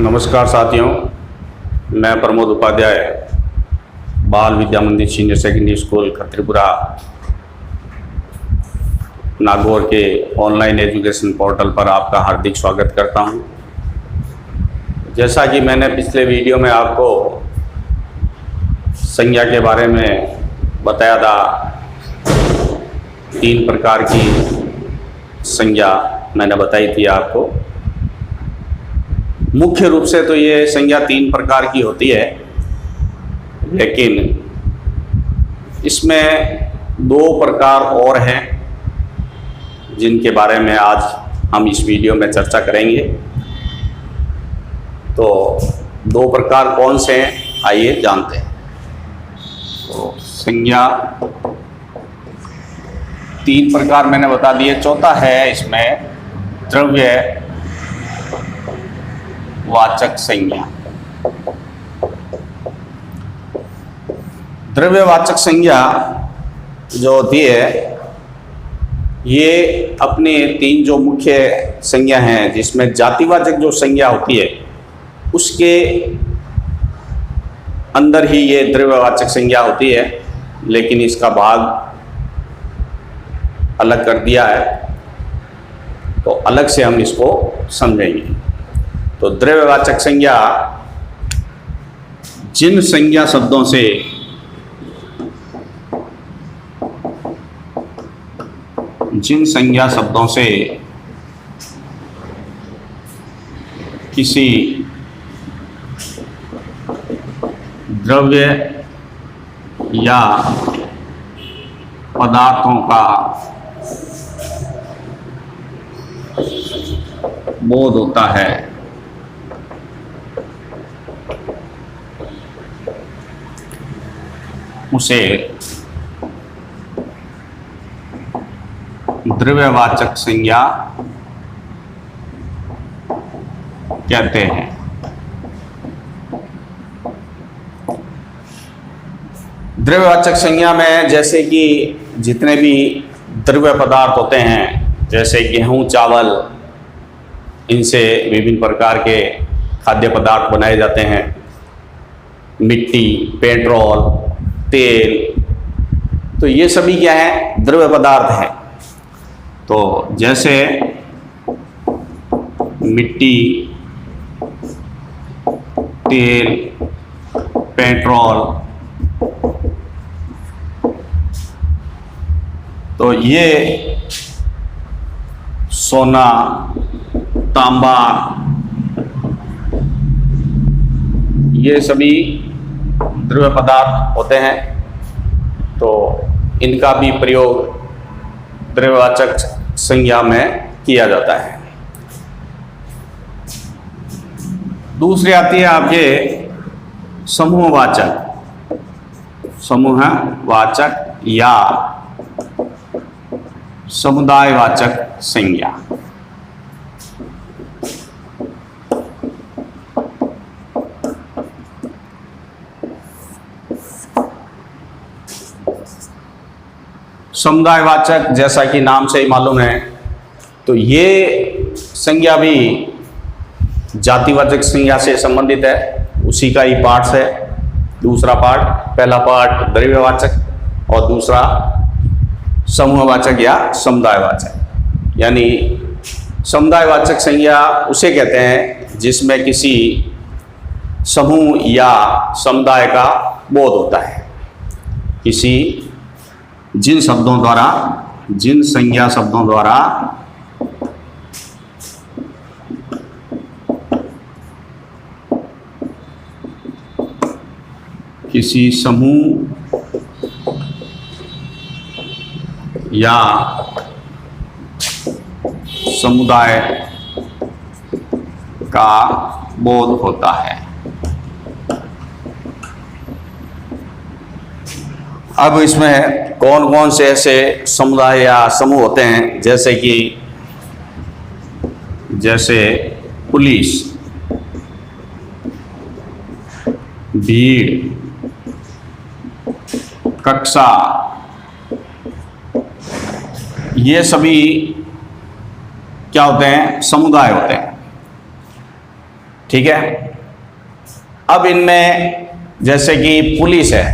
नमस्कार साथियों, मैं प्रमोद उपाध्याय बाल विद्या मंदिर सीनियर सेकेंडरी स्कूल खत्रीपुरा नागौर के ऑनलाइन एजुकेशन पोर्टल पर आपका हार्दिक स्वागत करता हूं। जैसा कि मैंने पिछले वीडियो में आपको संज्ञा के बारे में बताया था, 3 प्रकार की संज्ञा मैंने बताई थी आपको। मुख्य रूप से तो ये संज्ञा 3 प्रकार की होती है, लेकिन इसमें 2 प्रकार और हैं जिनके बारे में आज हम इस वीडियो में चर्चा करेंगे। तो 2 प्रकार कौन से हैं, आइए जानते हैं। तो संज्ञा 3 प्रकार मैंने बता दिए। चौथा है इसमें द्रव्य वाचक संज्ञा। द्रव्यवाचक संज्ञा जो होती है, ये अपने 3 जो मुख्य संज्ञा हैं, जिसमें जातिवाचक जो संज्ञा होती है उसके अंदर ही ये द्रव्यवाचक संज्ञा होती है, लेकिन इसका भाग अलग कर दिया है, तो अलग से हम इसको समझेंगे। तो द्रव्यवाचक संज्ञा जिन संज्ञा शब्दों से किसी द्रव्य या पदार्थों का बोध होता है, उसे द्रव्यवाचक संज्ञा कहते हैं। द्रव्यवाचक संज्ञा में जैसे कि जितने भी द्रव्य पदार्थ होते हैं, जैसे गेहूं, चावल, इनसे विभिन्न प्रकार के खाद्य पदार्थ बनाए जाते हैं। मिट्टी, पेट्रोल, तेल, तो ये सभी क्या है, द्रव्य पदार्थ हैं। तो जैसे मिट्टी, तेल, पेट्रोल, तो ये सोना, तांबा, ये सभी द्रव्य पदार्थ होते हैं। तो इनका भी प्रयोग द्रव्यवाचक संज्ञा में किया जाता है। दूसरी आती है आपके समूहवाचक या समुदायवाचक संज्ञा। समुदायवाचक जैसा कि नाम से ही मालूम है, तो ये संज्ञा भी जातिवाचक संज्ञा से संबंधित है, उसी का ही पार्ट है। दूसरा पार्ट, पहला पार्ट द्रव्यवाचक और दूसरा समूहवाचक या समुदायवाचक। यानी समुदायवाचक संज्ञा उसे कहते हैं जिसमें किसी समूह या समुदाय का बोध होता है। जिन संज्ञा शब्दों द्वारा किसी समूह या समुदाय का बोध होता है। अब इसमें कौन कौन से ऐसे समुदाय या समूह होते हैं, जैसे पुलिस, भीड़, कक्षा, ये सभी क्या होते हैं, समुदाय होते हैं। ठीक है। अब इनमें जैसे कि पुलिस है,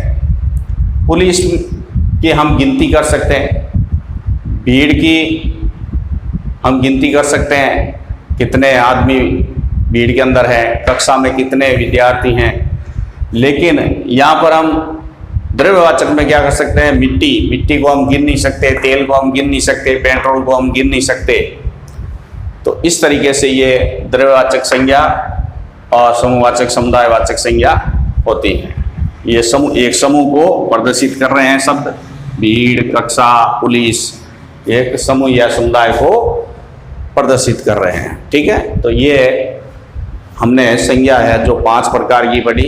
पुलिस की हम गिनती कर सकते हैं, भीड़ की हम गिनती कर सकते हैं, कितने आदमी भीड़ के अंदर है, कक्षा में कितने विद्यार्थी हैं। लेकिन यहाँ पर हम द्रव्यवाचक में क्या कर सकते हैं, मिट्टी को हम गिन नहीं सकते, तेल को हम गिन नहीं सकते, पेट्रोल को हम गिन नहीं सकते। तो इस तरीके से ये द्रव्यवाचक संज्ञा और समूहवाचक समुदायवाचक संज्ञा होती हैं। ये समूह, एक समूह को प्रदर्शित कर रहे हैं शब्द, भीड़, कक्षा, पुलिस, एक समूह या समुदाय को प्रदर्शित कर रहे हैं। ठीक है, तो ये हमने संज्ञा है जो 5 प्रकार की पढ़ी।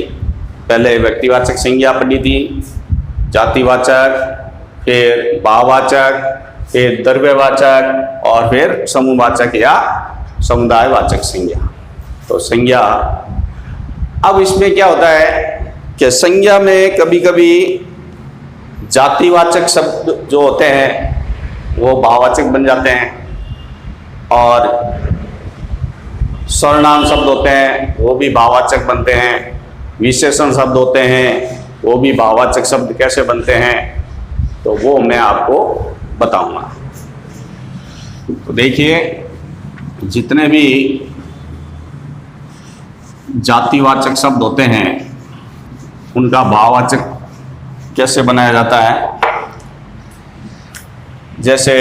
पहले व्यक्तिवाचक संज्ञा पढ़ी थी, जातिवाचक, फिर भाववाचक, फिर द्रव्यवाचक और फिर समूहवाचक या समुदायवाचक संज्ञा। तो संज्ञा, अब इसमें क्या होता है कि संज्ञा में कभी कभी जातिवाचक शब्द जो होते हैं वो भाववाचक बन जाते हैं, और सर्वनाम शब्द होते हैं वो भी भाववाचक बनते हैं, विशेषण शब्द होते हैं वो भी भाववाचक शब्द कैसे बनते हैं, तो वो मैं आपको बताऊंगा। तो देखिए, जितने भी जातिवाचक शब्द होते हैं उनका भाववाचक कैसे बनाया जाता है। जैसे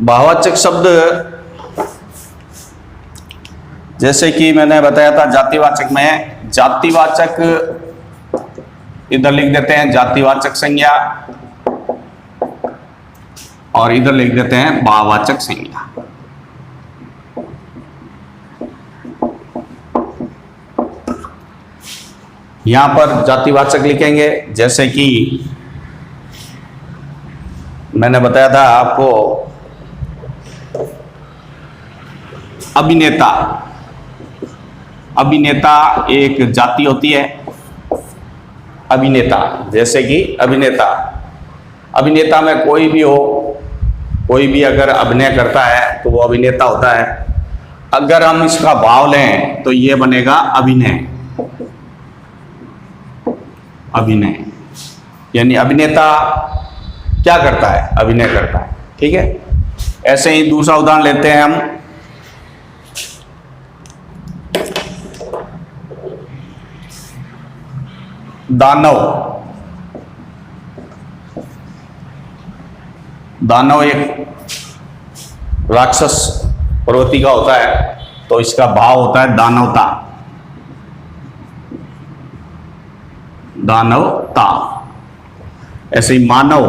भाववाचक शब्द, जैसे कि मैंने बताया था जातिवाचक में, जातिवाचक इधर लिख देते हैं जातिवाचक संज्ञा और इधर लिख देते हैं भाववाचक संज्ञा। यहां पर जातिवाचक लिखेंगे, जैसे कि मैंने बताया था आपको, अभिनेता, अभिनेता एक जाति होती है। अभिनेता, जैसे कि अभिनेता, अभिनेता में कोई भी हो, कोई भी अगर अभिनय करता है तो वो अभिनेता होता है। अगर हम इसका भाव लें तो ये बनेगा अभिनय, अभिनय यानी अभिनेता क्या करता है, अभिनय करता है। ठीक है, ऐसे ही दूसरा उदाहरण लेते हैं हम, दानव। दानव एक राक्षस प्रवृत्ति का होता है, तो इसका भाव होता है दानवता, दानवता। ऐसे ही मानव,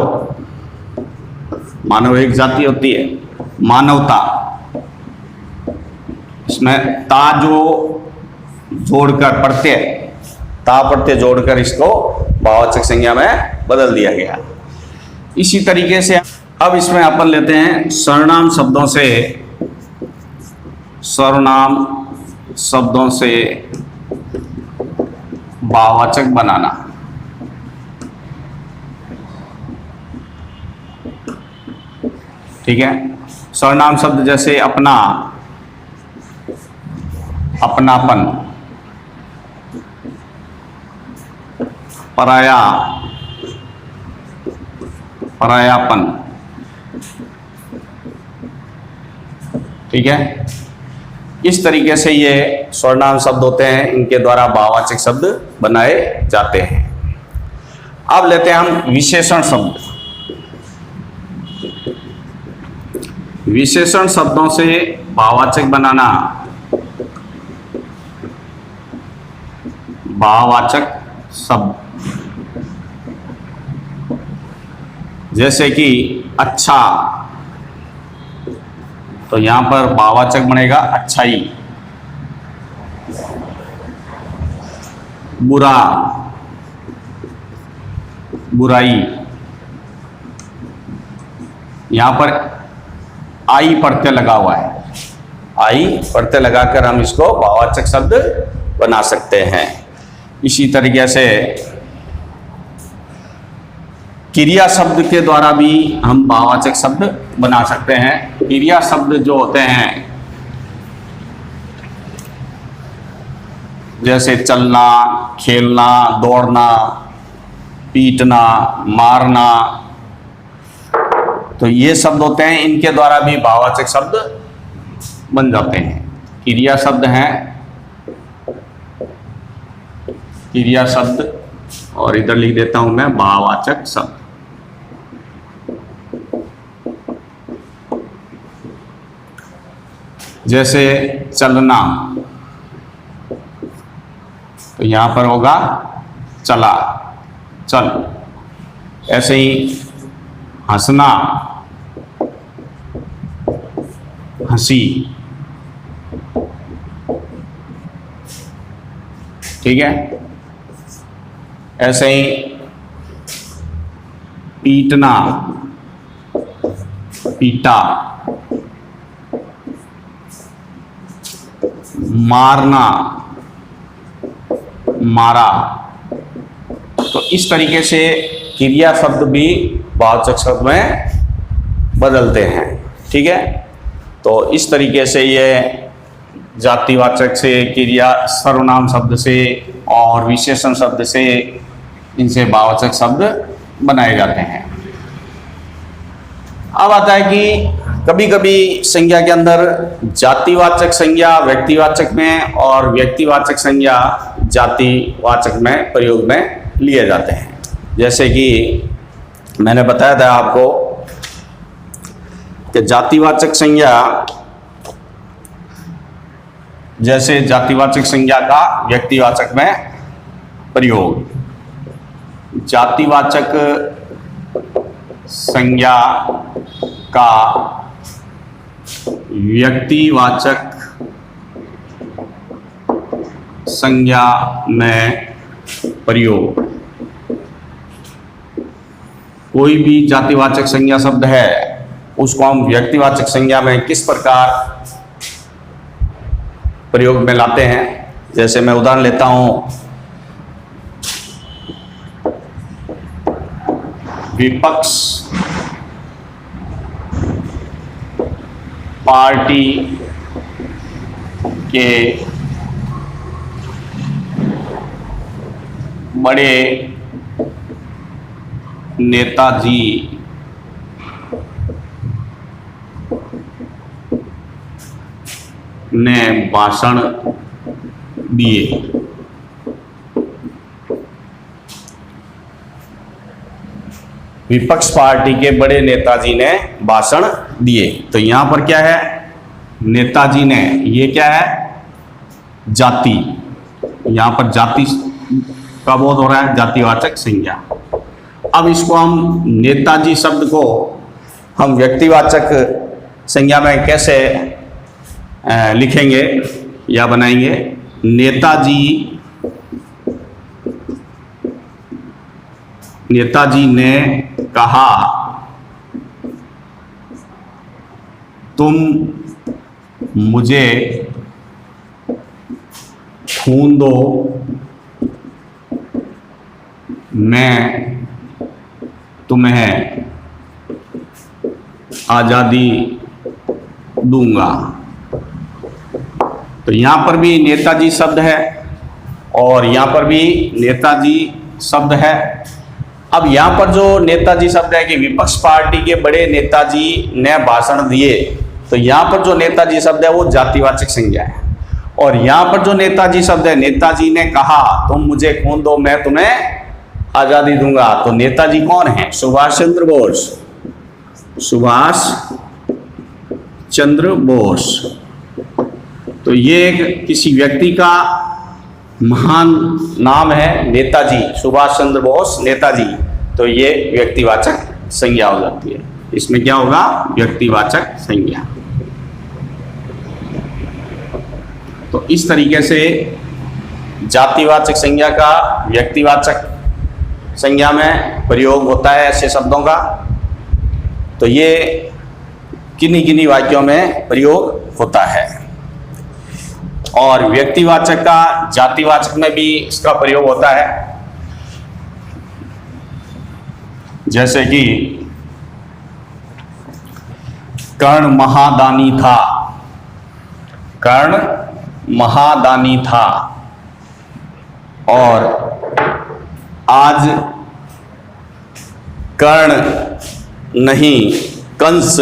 मानव एक जाति होती है, मानवता। इसमें ता जो जोड़कर प्रत्यय, ता प्रत्यय जोड़कर इसको भाववाचक संज्ञा में बदल दिया गया। इसी तरीके से अब इसमें अपन लेते हैं सर्वनाम शब्दों से, सर्वनाम शब्दों से भाववाचक बनाना। ठीक है, सर्वनाम शब्द जैसे अपना, अपनापन, पराया, परायापन। ठीक है, इस तरीके से ये सर्वनाम शब्द होते हैं, इनके द्वारा भाववाचक शब्द बनाए जाते हैं। अब लेते हैं हम विशेषण शब्द। विशेषण शब्दों से भाववाचक बनाना, भाववाचक शब्द जैसे कि अच्छा, तो यहां पर भाववाचक बनेगा अच्छाई। बुरा, बुराई। यहां पर आई प्रत्यय लगा हुआ है, आई प्रत्यय लगाकर हम इसको भाववाचक शब्द बना सकते हैं। इसी तरीके से क्रिया शब्द के द्वारा भी हम भाववाचक शब्द बना सकते हैं। क्रिया शब्द जो होते हैं जैसे चलना, खेलना, दौड़ना, पीटना, मारना, तो ये शब्द होते हैं, इनके द्वारा भी भाववाचक शब्द बन जाते हैं। क्रिया शब्द हैं, क्रिया शब्द, और इधर लिख देता हूं मैं भाववाचक शब्द। जैसे चलना, तो यहां पर होगा चला, चल। ऐसे ही हंसना, हंसी, ठीक है। ऐसे ही पीटना, पीटा, मारना, मारा। तो इस तरीके से क्रिया शब्द भी भाववाचक शब्द में बदलते हैं, ठीक है। तो इस तरीके से ये जातिवाचक से, क्रिया सर्वनाम शब्द से और विशेषण शब्द से, इनसे भाववाचक शब्द बनाए जाते हैं। अब आता है कि कभी कभी संज्ञा के अंदर जातिवाचक संज्ञा व्यक्तिवाचक में और व्यक्तिवाचक संज्ञा जातिवाचक में प्रयोग में लिए जाते हैं। जैसे कि मैंने बताया था आपको कि जातिवाचक संज्ञा, जैसे जातिवाचक संज्ञा का व्यक्तिवाचक में प्रयोग, जातिवाचक संज्ञा का व्यक्तिवाचक संज्ञा में प्रयोग। कोई भी जातिवाचक संज्ञा शब्द है उसको हम व्यक्तिवाचक संज्ञा में किस प्रकार प्रयोग में लाते हैं। जैसे मैं उदाहरण लेता हूं, विपक्ष पार्टी के बड़े नेताजी ने भाषण दिए। विपक्ष पार्टी के बड़े नेताजी ने भाषण दिए। तो यहां पर क्या है, नेताजी ने, ये क्या है, जाति। यहां पर जाति का बोध हो रहा है, जातिवाचक संज्ञा। अब इसको हम नेताजी शब्द को हम व्यक्तिवाचक संज्ञा में कैसे लिखेंगे या बनाएंगे। नेताजी ने कहा, तुम मुझे खून दो, मैं तुम्हें आजादी दूंगा। तो यहां पर भी नेताजी शब्द है और यहां पर भी नेताजी शब्द है। अब यहां पर जो नेताजी शब्द है कि विपक्ष पार्टी के बड़े नेताजी ने भाषण दिए, तो यहां पर जो नेताजी शब्द है वो जातिवाचक संज्ञा है। और यहां पर जो नेताजी शब्द है, नेताजी ने कहा तुम मुझे खून दो मैं तुम्हें आजादी दूंगा, तो नेताजी कौन है, सुभाष चंद्र बोस। सुभाष चंद्र बोस। तो ये एक किसी व्यक्ति का महान नाम है, नेताजी, सुभाष चंद्र बोस, नेताजी। तो ये व्यक्तिवाचक संज्ञा हो जाती है। इसमें क्या होगा, व्यक्तिवाचक संज्ञा। तो इस तरीके से जातिवाचक संज्ञा का व्यक्तिवाचक संज्ञा में प्रयोग होता है ऐसे शब्दों का। तो ये किन्हीं किन्हीं वाक्यों में प्रयोग होता है। और व्यक्तिवाचक का जातिवाचक में भी इसका प्रयोग होता है। जैसे कि कर्ण महादानी था, कर्ण महादानी था और आज कर्ण नहीं कंस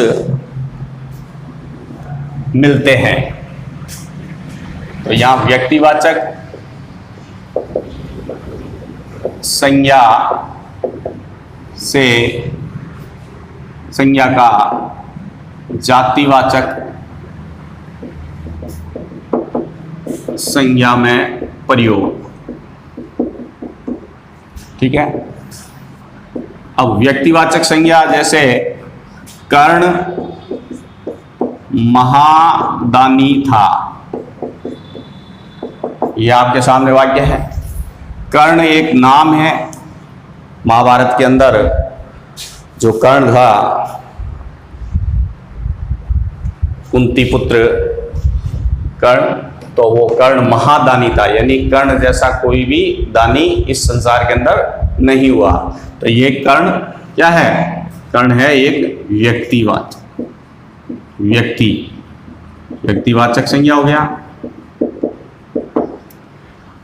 मिलते हैं। तो यहां व्यक्तिवाचक संज्ञा से संज्ञा का जातिवाचक संज्ञा में प्रयोग। ठीक है। अब व्यक्तिवाचक संज्ञा जैसे कर्ण महादानी था, यह आपके सामने वाक्य है। कर्ण एक नाम है। महाभारत के अंदर जो कर्ण था, कुंती पुत्र कर्ण, तो वो कर्ण महादानी था, यानी कर्ण जैसा कोई भी दानी इस संसार के अंदर नहीं हुआ। तो ये कर्ण क्या है? कर्ण है एक व्यक्तिवाचक, व्यक्तिवाचक संज्ञा हो गया।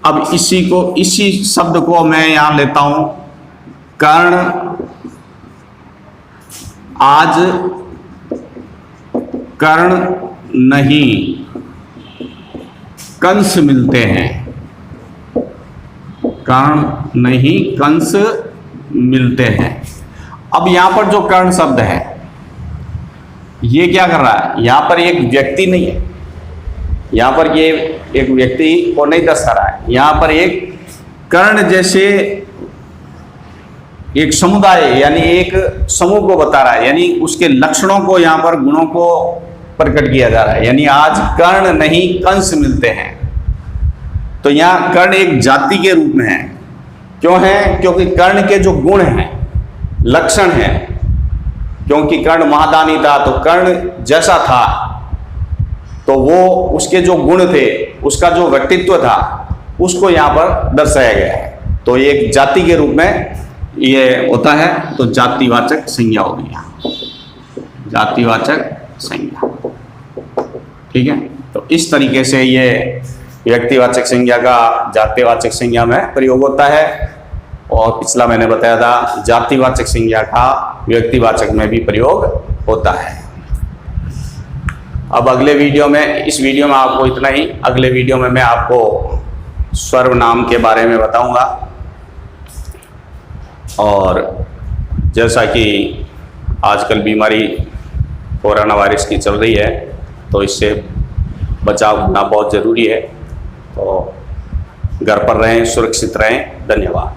अब इसी शब्द को मैं यहां लेता हूं, कर्ण आज कर्ण नहीं कंस मिलते हैं, कर्ण नहीं कंस मिलते हैं। अब यहां पर जो कर्ण शब्द है ये क्या कर रहा है? यहां पर एक व्यक्ति नहीं है, यहां पर ये एक व्यक्ति को नहीं दर्शा रहा है, यहां पर एक कर्ण जैसे एक समुदाय यानी एक समूह को बता रहा है, यानी उसके लक्षणों को यहां पर गुणों को प्रकट किया जा रहा है। यानी आज कर्ण नहीं कंस मिलते हैं। तो यहां कर्ण एक जाति के रूप में है। क्यों है? क्योंकि कर्ण के जो गुण हैं, लक्षण हैं, क्योंकि कर्ण महादानी था तो कर्ण जैसा था, तो वो उसके जो गुण थे, उसका जो व्यक्तित्व था, उसको यहां पर दर्शाया गया है। तो एक जाति के रूप में ये होता है। तो जातिवाचक संज्ञा हो गई, जातिवाचक संज्ञा। ठीक है। तो इस तरीके से ये व्यक्तिवाचक संज्ञा का जातिवाचक संज्ञा में प्रयोग होता है। और पिछला मैंने बताया था जातिवाचक संज्ञा का व्यक्तिवाचक में भी प्रयोग होता है। अब अगले वीडियो में, इस वीडियो में आपको इतना ही। अगले वीडियो में मैं आपको सर्वनाम के बारे में बताऊंगा, और जैसा कि आजकल बीमारी कोरोना वायरस की चल रही है, तो इससे बचाव होना बहुत ज़रूरी है। तो घर पर रहें, सुरक्षित रहें। धन्यवाद।